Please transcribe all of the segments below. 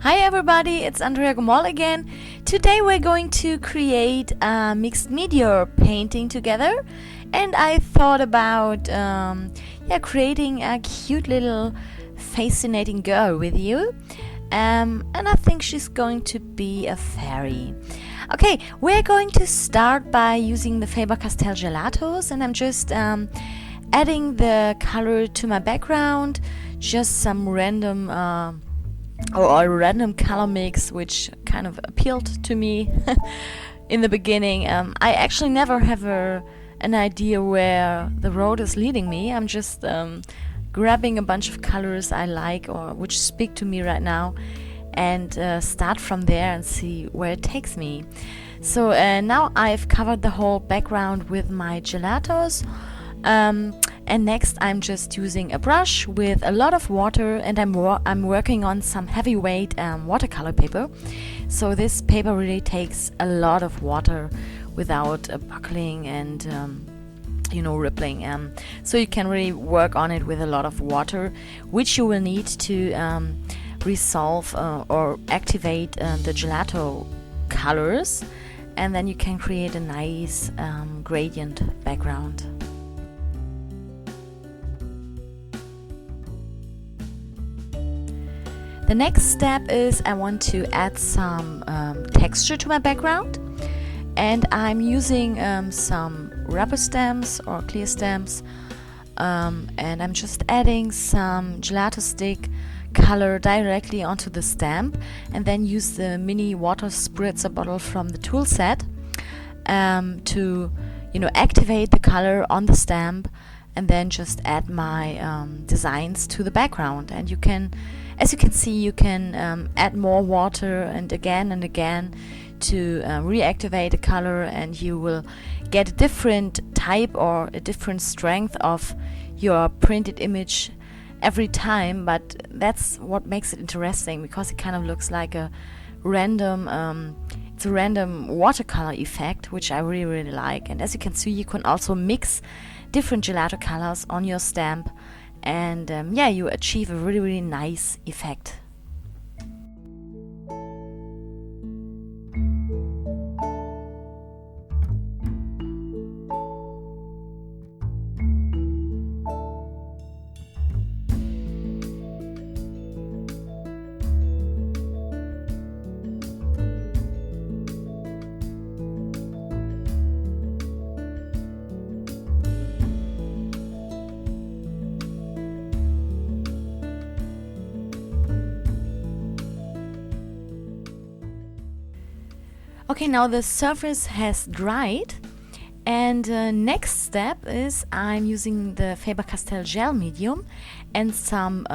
Hi everybody, it's Andrea Gomoll again. Today we're going to create a mixed media painting together, and I thought about creating a cute little fascinating girl with you, and I think she's going to be a fairy. Okay, we're going to start by using the FABER CASTELL Gelatos, and I'm just adding the color to my background, just some random or a random color mix which kind of appealed to me in the beginning. I actually never have an idea where the road is leading me. I'm just grabbing a bunch of colors I like or which speak to me right now, and start from there and see where it takes me. So now I've covered the whole background with my gelatos. And next I'm just using a brush with a lot of water, and I'm working on some heavyweight watercolor paper. So this paper really takes a lot of water without buckling and rippling. So you can really work on it with a lot of water, which you will need to resolve or activate the gelato colors, and then you can create a nice gradient background. The next step is I want to add some texture to my background, and I'm using some rubber stamps or clear stamps, and I'm just adding some gelato stick color directly onto the stamp, and then use the mini water spritzer bottle from the tool set to activate the color on the stamp, and then just add my designs to the background. And you can, as you can see, you can add more water and again to reactivate the color, and you will get a different type or a different strength of your printed image every time. But that's what makes it interesting, because it kind of looks like a random it's a random watercolor effect, which I really like. And as you can see, you can also mix different gelato colors on your stamp, and you achieve a really nice effect. Okay, now the surface has dried, and next step is I'm using the FABER CASTELL gel medium and some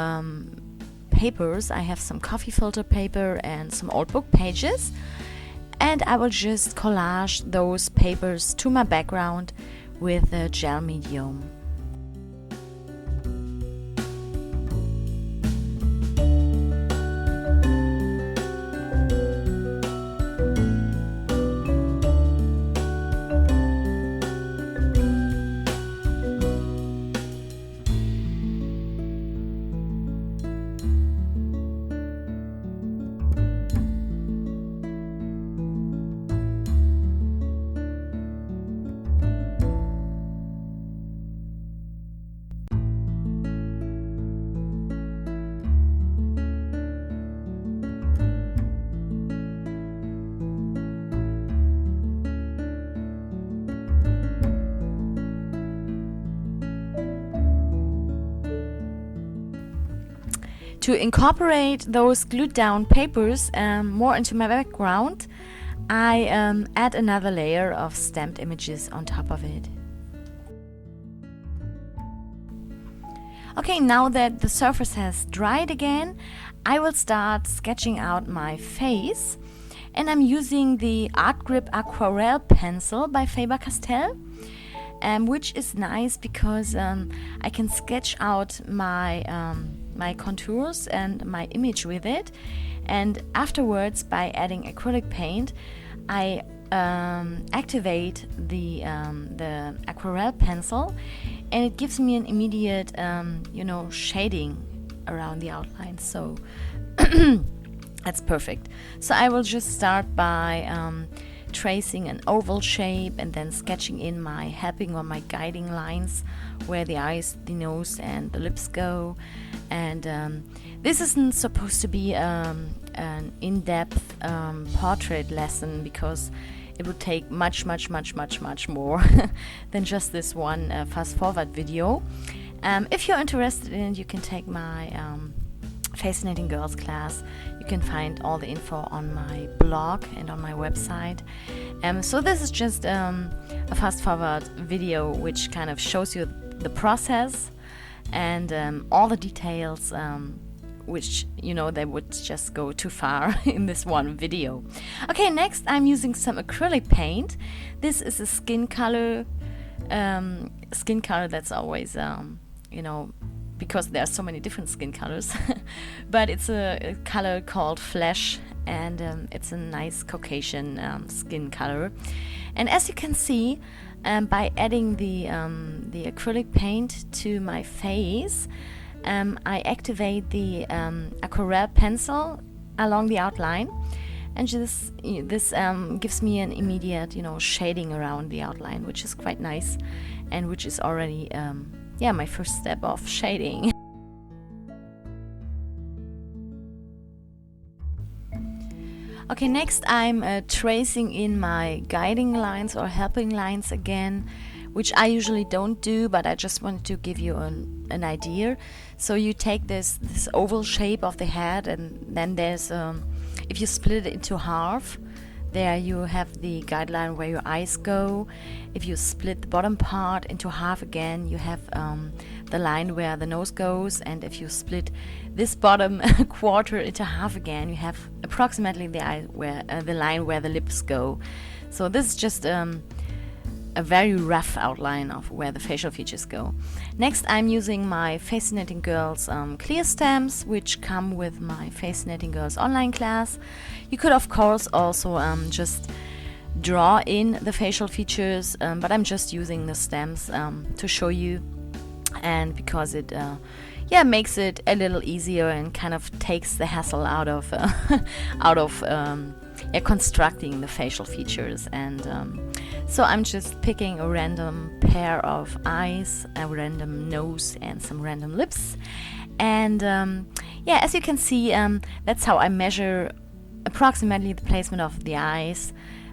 papers. I have some coffee filter paper and some old book pages, and I will just collage those papers to my background with the gel medium. To incorporate those glued down papers more into my background, I add another layer of stamped images on top of it. Okay, now that the surface has dried again, I will start sketching out my face, and I'm using the Art Grip Aquarelle pencil by FABER CASTELL, which is nice because I can sketch out my contours and my image with it, and afterwards, by adding acrylic paint, I activate the aquarelle pencil, and it gives me an immediate shading around the outline. So That's perfect. So I will just start by tracing an oval shape and then sketching in my helping or my guiding lines where the eyes, the nose and the lips go. And this isn't supposed to be an in-depth portrait lesson, because it would take much more than just this one fast forward video. If you're interested in it, you can take my FACEcinating Girls class. You can find all the info on my blog and on my website. So this is just a fast forward video which kind of shows you the process and all the details, which, you know, they would just go too far in this one video. Okay, next I'm using some acrylic paint. This is a skin color that's always you know, because there are so many different skin colors. But it's a color called Flesh, and it's a nice Caucasian skin color. And as you can see, by adding the acrylic paint to my face, I activate the aquarelle pencil along the outline, and this gives me an immediate, you know, shading around the outline, which is quite nice, and which is already yeah, my first step of shading. Okay, next I'm tracing in my guiding lines or helping lines again, which I usually don't do, but I just wanted to give you an idea. So you take this oval shape of the head, and then there's if you split it into half, there you have the guideline where your eyes go. If you split the bottom part into half again, you have the line where the nose goes. And if you split this bottom quarter into half again, you have approximately the line where the lips go. So this is just a very rough outline of where the facial features go. Next, I'm using my FACEcinating Girls clear stamps, which come with my FACEcinating Girls online class. You could, of course, also just draw in the facial features, but I'm just using the stamps to show you, and because it yeah, makes it a little easier and kind of takes the hassle out of constructing the facial features. And so I'm just picking a random pair of eyes, a random nose and some random lips. And yeah, as you can see, that's how I measure approximately the placement of the eyes.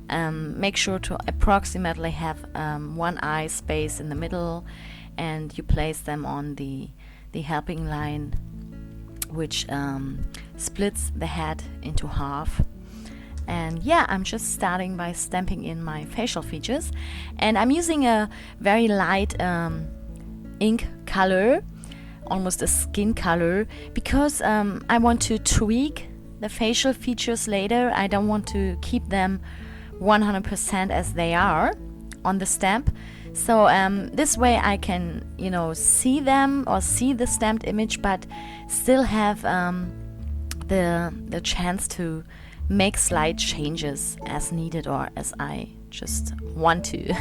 Make sure to approximately have one eye space in the middle, and you place them on the helping line, which splits the head into half. And yeah, I'm just starting by stamping in my facial features, and I'm using a very light ink color, almost a skin color, because I want to tweak the facial features later. I don't want to keep them 100% as they are on the stamp. So this way I can, you know, see them or see the stamped image, but still have the chance to make slight changes as needed or as I just want to.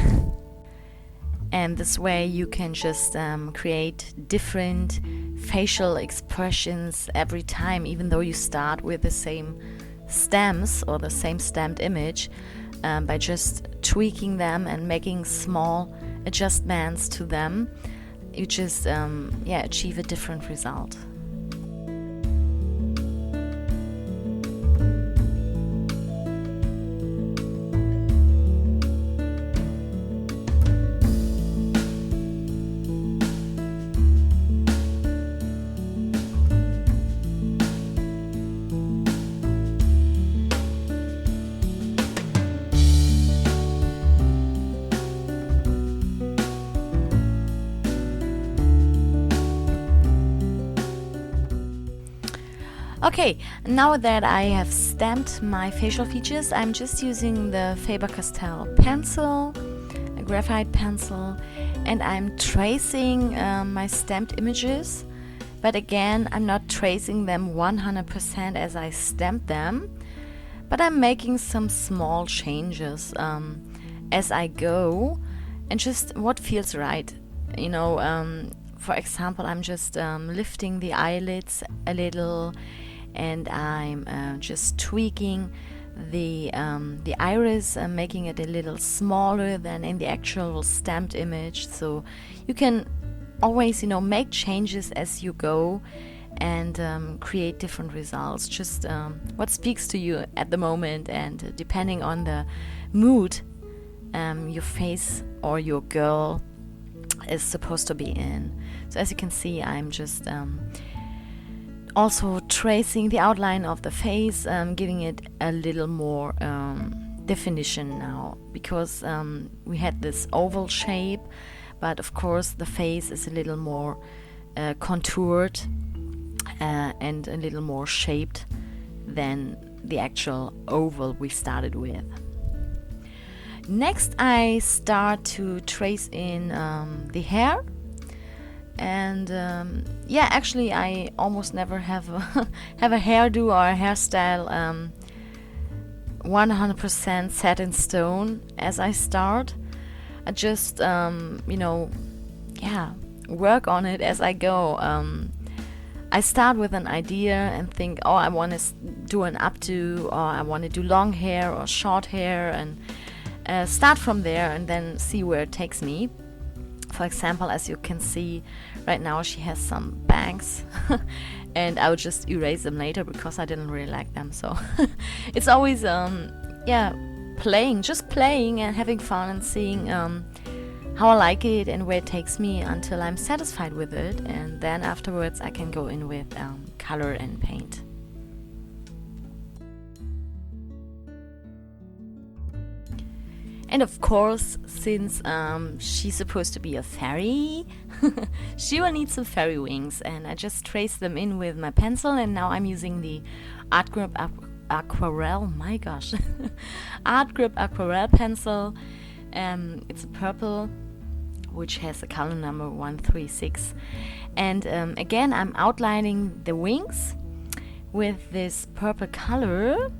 And this way you can just create different facial expressions every time, even though you start with the same stamps or the same stamped image, by just tweaking them and making small adjustments to them. You just yeah, achieve a different result. Okay, now that I have stamped my facial features, I'm just using the FABER CASTELL pencil, a graphite pencil, and I'm tracing my stamped images. But again, I'm not tracing them 100% as I stamped them, but I'm making some small changes as I go, and just what feels right. You know, for example, I'm just lifting the eyelids a little, and I'm just tweaking the iris, making it a little smaller than in the actual stamped image, so you can always, you know, make changes as you go and create different results, just what speaks to you at the moment, and depending on the mood your face or your girl is supposed to be in. So as you can see, I'm just also tracing the outline of the face, giving it a little more definition now, because we had this oval shape, but of course the face is a little more contoured and a little more shaped than the actual oval we started with. Next, I start to trace in the hair, and yeah, actually I almost never have a have a hairdo or a hairstyle 100% set in stone as I start. I just you know, yeah, work on it as I go. I start with an idea and think, oh, I want to do an updo, or I want to do long hair or short hair, and start from there and then see where it takes me. For example, as you can see right now, she has some bangs and I would just erase them later because I didn't really like them. So it's always yeah, just playing and having fun and seeing how I like it and where it takes me until I'm satisfied with it, and then afterwards I can go in with color and paint. And of course, since she's supposed to be a fairy, she will need some fairy wings, and I just trace them in with my pencil, and now I'm using the Art Grip Aquarelle, my gosh, Art Grip Aquarelle pencil. It's a purple, which has a color number 136, and again I'm outlining the wings with this purple color,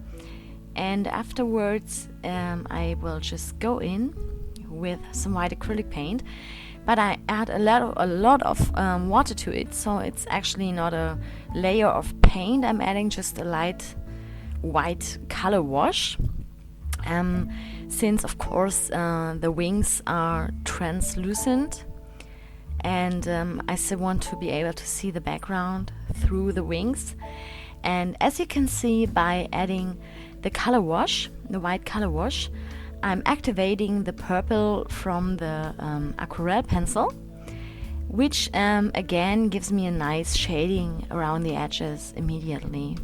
and afterwards I will just go in with some white acrylic paint, but I add a lot of water to it, so it's actually not a layer of paint. I'm adding just a light white color wash, since of course the wings are translucent, and I still want to be able to see the background through the wings. And as you can see, by adding the color wash, the white color wash, I'm activating the purple from the aquarelle pencil, which again gives me a nice shading around the edges immediately.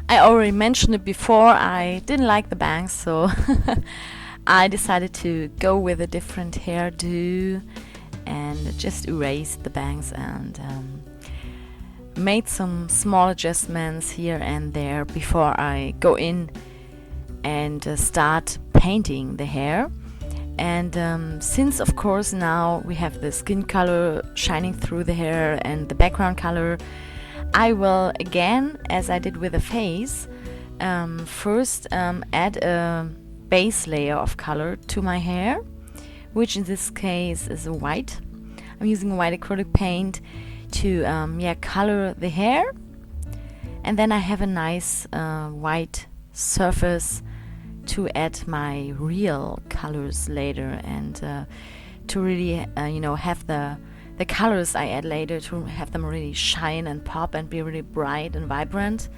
I already mentioned it before, I didn't like the bangs, so I decided to go with a different hairdo and just erase the bangs, and made some small adjustments here and there before I go in and start painting the hair. And since of course now we have the skin color shining through the hair and the background color, I will, again, as I did with the face, first add a base layer of color to my hair, which in this case is a white. I'm using white acrylic paint to color the hair, and then I have a nice white surface to add my real colors later, and to really have the colors I add later, to have them really shine and pop and be really bright and vibrant,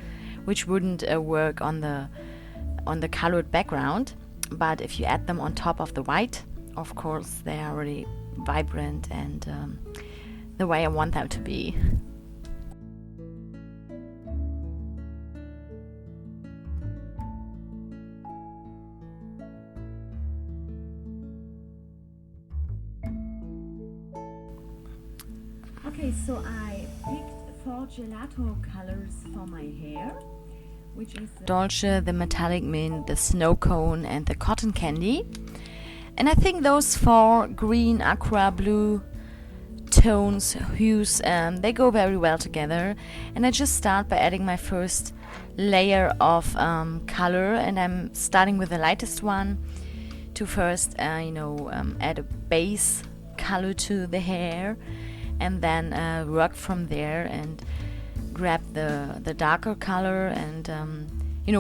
which wouldn't work on the colored background. But if you add them on top of the white, of course they are really vibrant and the way I want them to be. Okay, so I picked 4 gelato colors for my hair, which is Dolce, the metallic mint, the snow cone, and the cotton candy. And I think those 4, green, aqua, blue, tones, hues, they go very well together. And I just start by adding my first layer of color, and I'm starting with the lightest one to first add a base color to the hair, and then work from there and grab the darker color and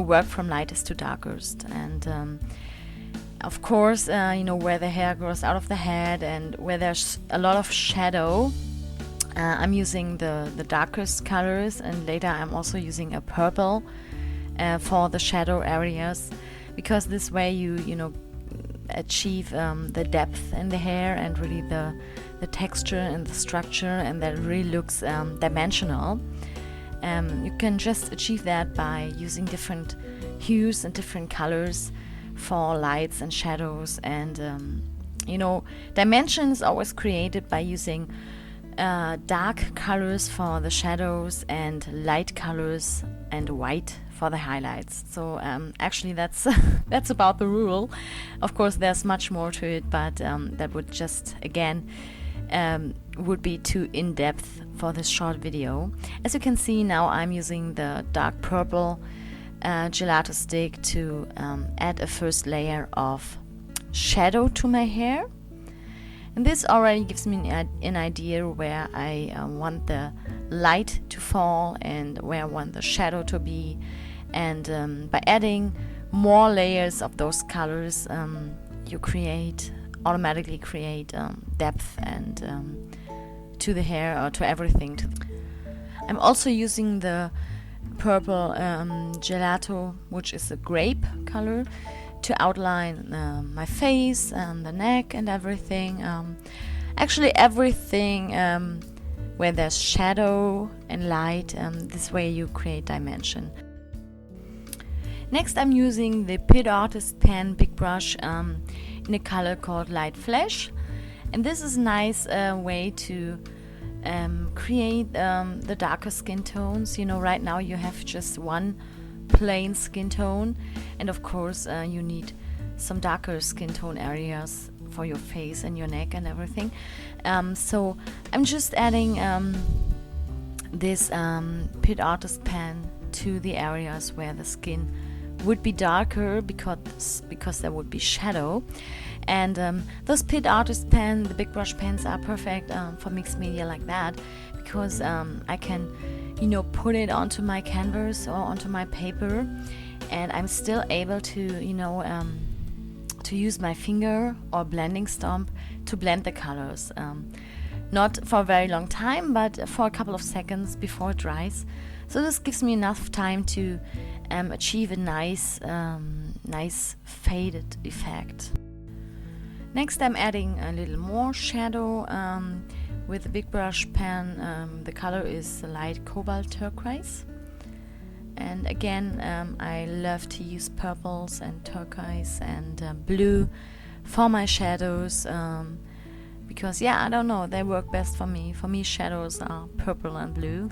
work from lightest to darkest. And of course, where the hair grows out of the head and where there's a lot of shadow, I'm using the darkest colors, and later I'm also using a purple for the shadow areas, because this way you achieve the depth in the hair and really the texture and the structure, and that really looks dimensional. You can just achieve that by using different hues and different colors for lights and shadows, and dimension is always created by using dark colors for the shadows and light colors and white for the highlights. So actually that's that's about the rule. Of course there's much more to it, but that would just again would be too in-depth for this short video. As you can see now, I'm using the dark purple gelato stick to add a first layer of shadow to my hair, and this already gives me an idea where I want the light to fall and where I want the shadow to be. And by adding more layers of those colors, you automatically create depth and to the hair, or to everything. I'm also using the purple gelato, which is a grape color, to outline my face and the neck and everything. Actually everything where there's shadow and light, this way you create dimension. Next I'm using the Pit Artist Pen Big Brush in a color called Light Flash, and this is a nice way to create the darker skin tones. Right now you have just one plain skin tone, and of course you need some darker skin tone areas for your face and your neck and everything. So I'm just adding this Pit Artist Pen to the areas where the skin would be darker, because there would be shadow. And those Pit Artist Pen, the big brush pens, are perfect for mixed media like that, because I can put it onto my canvas or onto my paper, and I'm still able to to use my finger or blending stomp to blend the colors, not for a very long time, but for a couple of seconds before it dries. So this gives me enough time to achieve a nice faded effect. Next I'm adding a little more shadow with the big brush pen. The color is the light Cobalt Turquoise, and again I love to use purples and turquoise and blue for my shadows, because I don't know, they work best for me. For me shadows are purple and blue.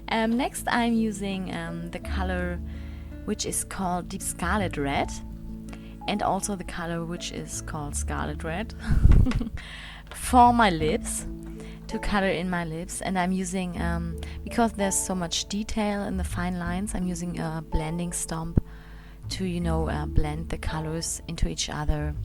Next I'm using the color which is called Deep Scarlet Red, and also the color which is called Scarlet Red for my lips, to color in my lips. And I'm using, because there's so much detail in the fine lines, I'm using a blending stomp to blend the colors into each other.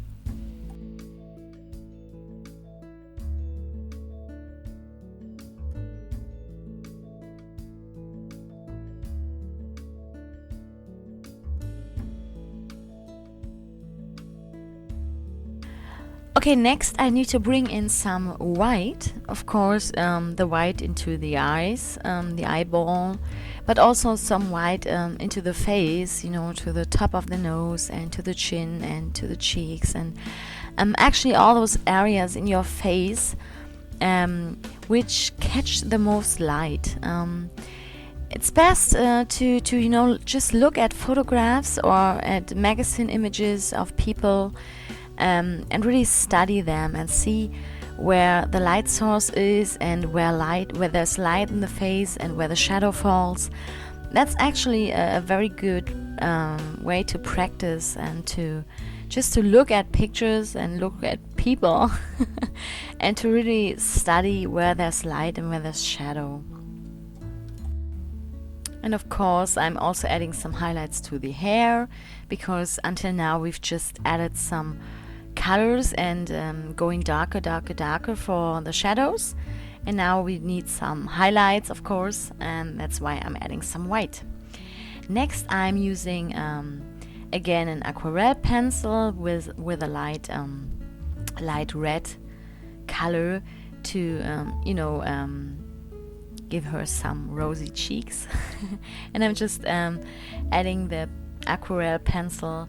Okay, next I need to bring in some white, of course, the white into the eyes, the eyeball, but also some white into the face, to the top of the nose and to the chin and to the cheeks, and actually all those areas in your face which catch the most light. It's best to just look at photographs or at magazine images of people, and really study them and see where the light source is and where there's light in the face and where the shadow falls. That's actually a very good way to practice and to look at pictures and look at people and to really study where there's light and where there's shadow. And of course, I'm also adding some highlights to the hair, because until now we've just added some colors and going darker for the shadows. And now we need some highlights, of course, and that's why I'm adding some white. Next, I'm using again an aquarelle pencil with a light red color to give her some rosy cheeks. And I'm just adding the aquarelle pencil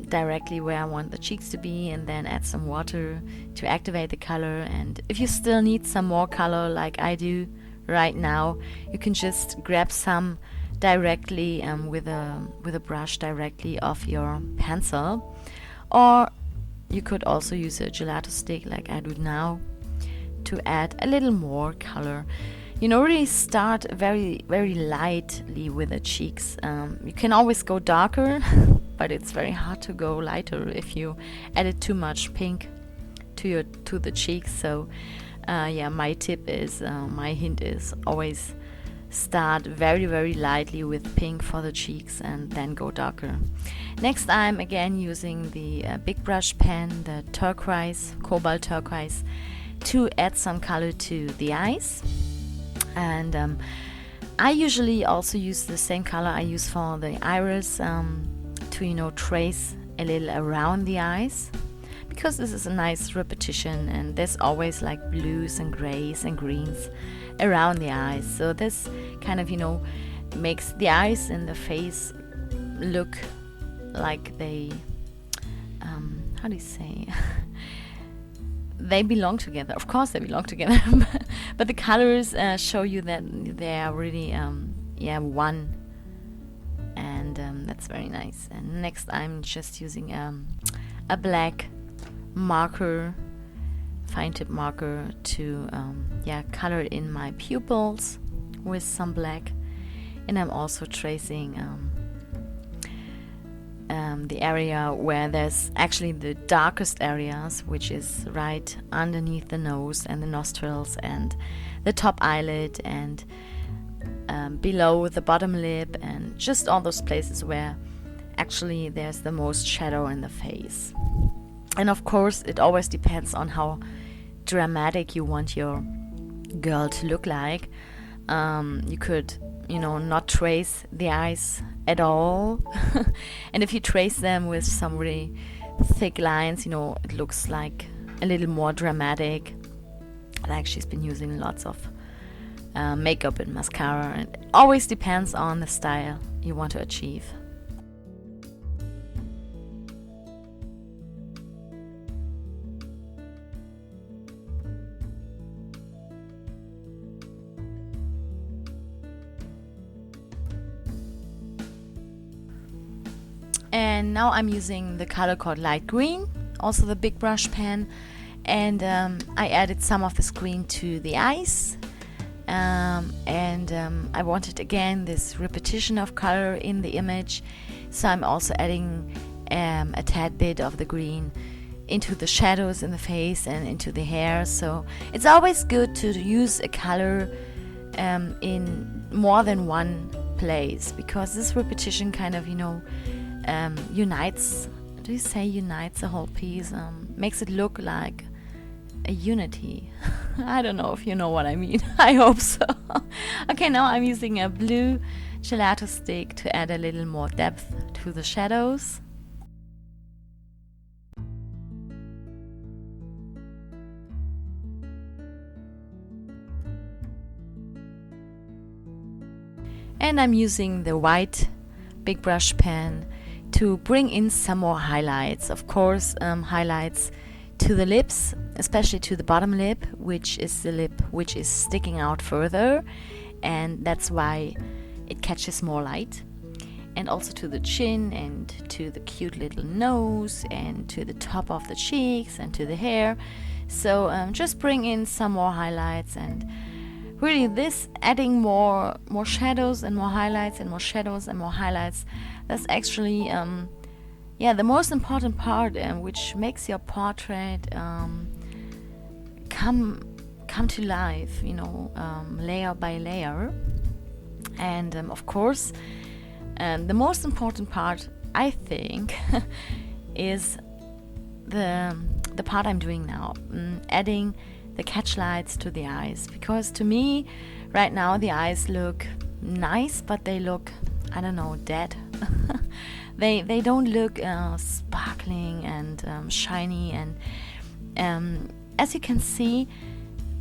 directly where I want the cheeks to be, and then add some water to activate the color. And if you still need some more color like I do right now, you can just grab some directly with a brush directly off your pencil, or you could also use a gelato stick like I do now to add a little more color. Really start very lightly with the cheeks. You can always go darker, but it's very hard to go lighter if you added too much pink to the cheeks. So my tip is, my hint is, always start very lightly with pink for the cheeks and then go darker. Next, I'm again using the big brush pen, the turquoise, cobalt turquoise, to add some color to the eyes. And I usually also use the same color I use for the iris to trace a little around the eyes, because this is a nice repetition and there's always like blues and grays and greens around the eyes. So this kind of makes the eyes and the face look like they how do you say they belong together. Of course they belong together, but the colors show you that they are really one, and that's very nice. And next, I'm just using a black marker, fine tip marker, to color in my pupils with some black. And I'm also tracing the area where there's actually the darkest areas, which is right underneath the nose and the nostrils and the top eyelid and below the bottom lip, and just all those places where actually there's the most shadow in the face. And of course, it always depends on how dramatic you want your girl to look like. You could not trace the eyes at all. And if you trace them with some really thick lines, it looks like a little more dramatic, like she's been using lots of makeup and mascara. And it always depends on the style you want to achieve. And now I'm using the color called light green, also the big brush pen, and I added some of this green to the eyes, and I wanted again this repetition of color in the image, so I'm also adding a tad bit of the green into the shadows in the face and into the hair. So it's always good to use a color in more than one place, because this repetition kind of unites, do you say unites the whole piece, makes it look like a unity. I don't know if you know what I mean. I hope so. Okay, now I'm using a blue gelato stick to add a little more depth to the shadows. And I'm using the white big brush pen to bring in some more highlights. Of course, highlights to the lips, especially to the bottom lip, which is the lip which is sticking out further, and that's why it catches more light. And also to the chin and to the cute little nose and to the top of the cheeks and to the hair. So just bring in some more highlights, and really this adding more shadows and more highlights and more shadows and more highlights, that's actually yeah, the most important part, which makes your portrait come to life, layer by layer. And of course, the most important part, I think, is the part I'm doing now, adding the catch lights to the eyes, because to me right now the eyes look nice, but they look, I don't know, dead. they don't look sparkling and shiny, and as you can see,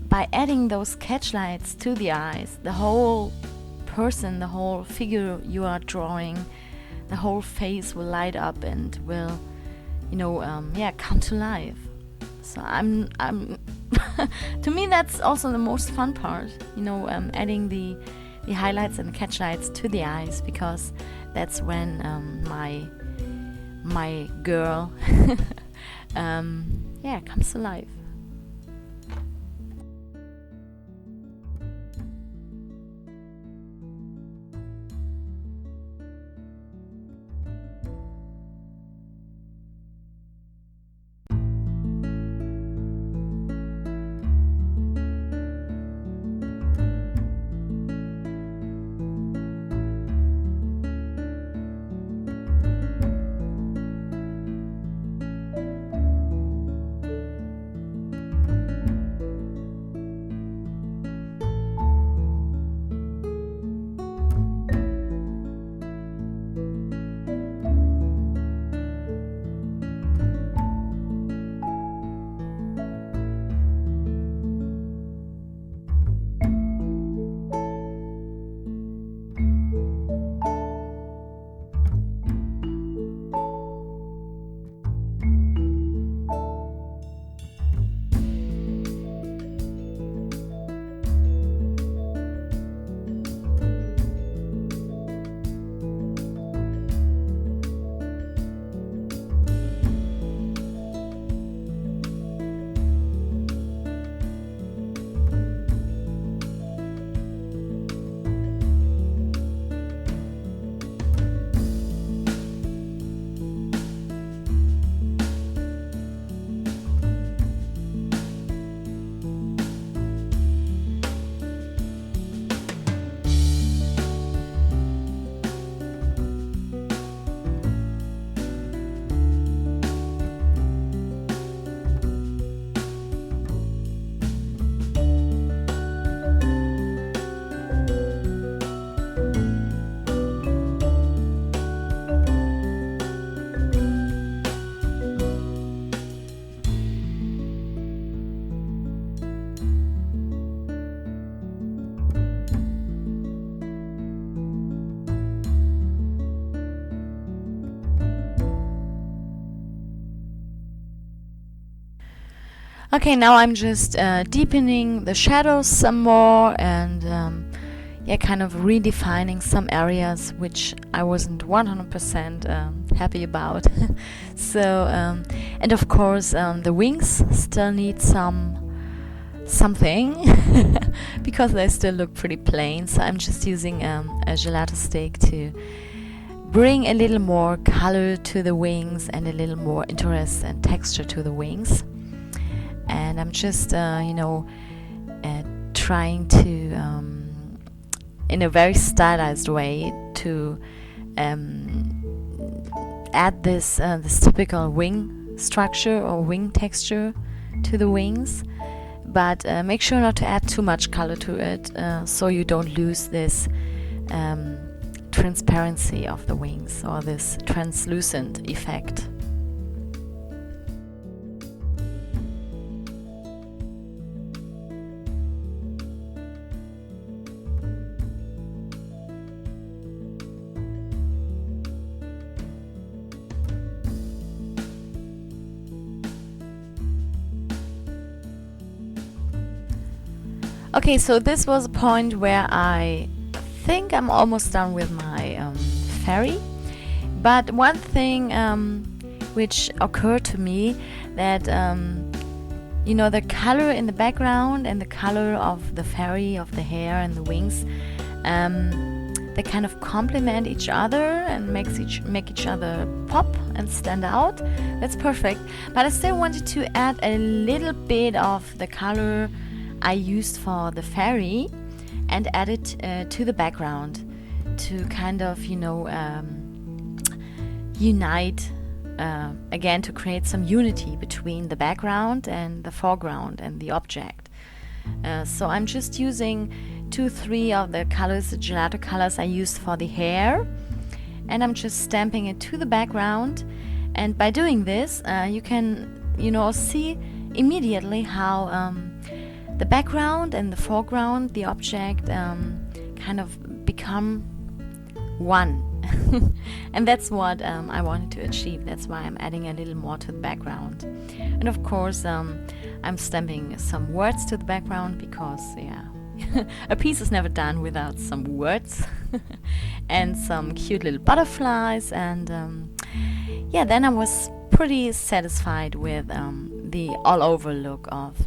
by adding those catch lights to the eyes, the whole person, the whole figure you are drawing, the whole face will light up and will come to life. So I'm to me that's also the most fun part, adding the highlights and the catch lights to the eyes, because that's when my girl comes to life. Okay, now I'm just deepening the shadows some more, and kind of redefining some areas which I wasn't 100% happy about. So, and of course, the wings still need something because they still look pretty plain. So I'm just using a gelato stick to bring a little more color to the wings and a little more interest and texture to the wings. And I'm just, trying to, in a very stylized way, to add this typical wing structure or wing texture to the wings. But make sure not to add too much color to it, so you don't lose this transparency of the wings, or this translucent effect. Okay, so this was a point where I think I'm almost done with my fairy. But one thing which occurred to me, that the color in the background and the color of the fairy, of the hair and the wings, they kind of complement each other and make each other pop and stand out. That's perfect. But I still wanted to add a little bit of the color I used for the fairy and add it to the background to kind of, unite again, to create some unity between the background and the foreground and the object. So I'm just using 2-3 of the colors, the gelato colors I used for the hair, and I'm just stamping it to the background. And by doing this, you can, see immediately how the background and the foreground, the object, kind of become one. And that's what I wanted to achieve. That's why I'm adding a little more to the background. And of course, I'm stamping some words to the background because, a piece is never done without some words and some cute little butterflies. And then I was pretty satisfied with the all-over look of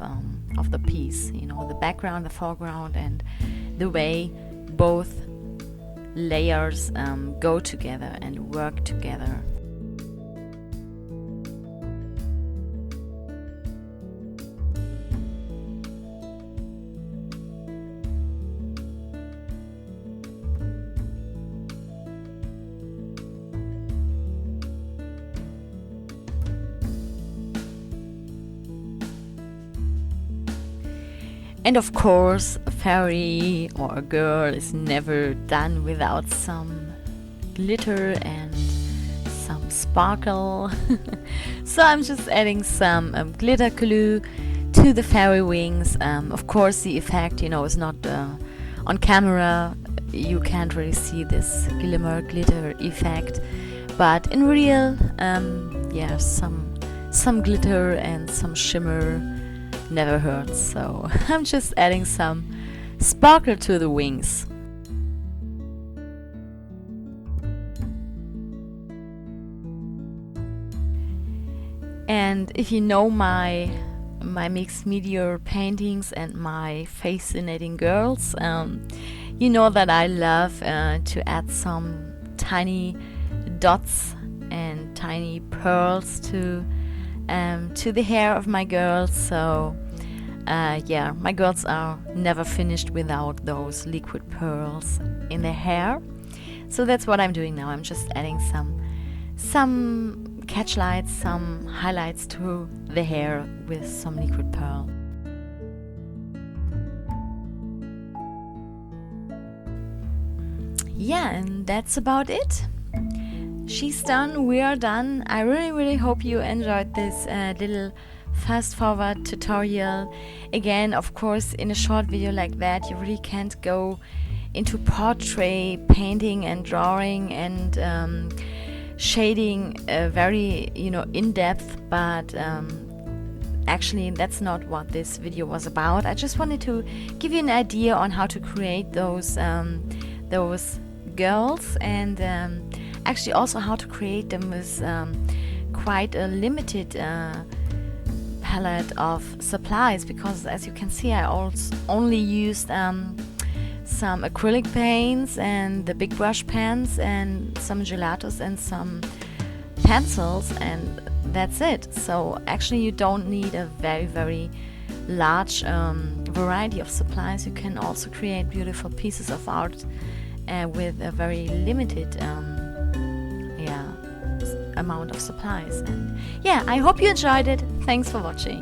the piece. The background, the foreground, and the way both layers go together and work together. And of course, a fairy or a girl is never done without some glitter and some sparkle. So I'm just adding some glitter glue to the fairy wings. Of course, the effect, is not on camera. You can't really see this glimmer glitter effect, but in real, some glitter and some shimmer never hurts. So I'm just adding some sparkle to the wings. And if you know my mixed media paintings and my FACEcinating girls, you know that I love to add some tiny dots and tiny pearls to the hair of my girls. So my girls are never finished without those liquid pearls in their hair. So that's what I'm doing now. I'm just adding some catch lights, some highlights to the hair with some liquid pearl. And that's about it. She's done, we are done. I really hope you enjoyed this little fast forward tutorial. Again, of course, in a short video like that, you really can't go into portrait painting and drawing and shading very, in depth, but actually that's not what this video was about. I just wanted to give you an idea on how to create those girls, and actually also how to create them with quite a limited palette of supplies, because as you can see, I also only used some acrylic paints and the big brush pens and some gelatos and some pencils, and that's it. So actually you don't need a very large variety of supplies. You can also create beautiful pieces of art with a very limited amount of supplies. And I hope you enjoyed it. Thanks for watching.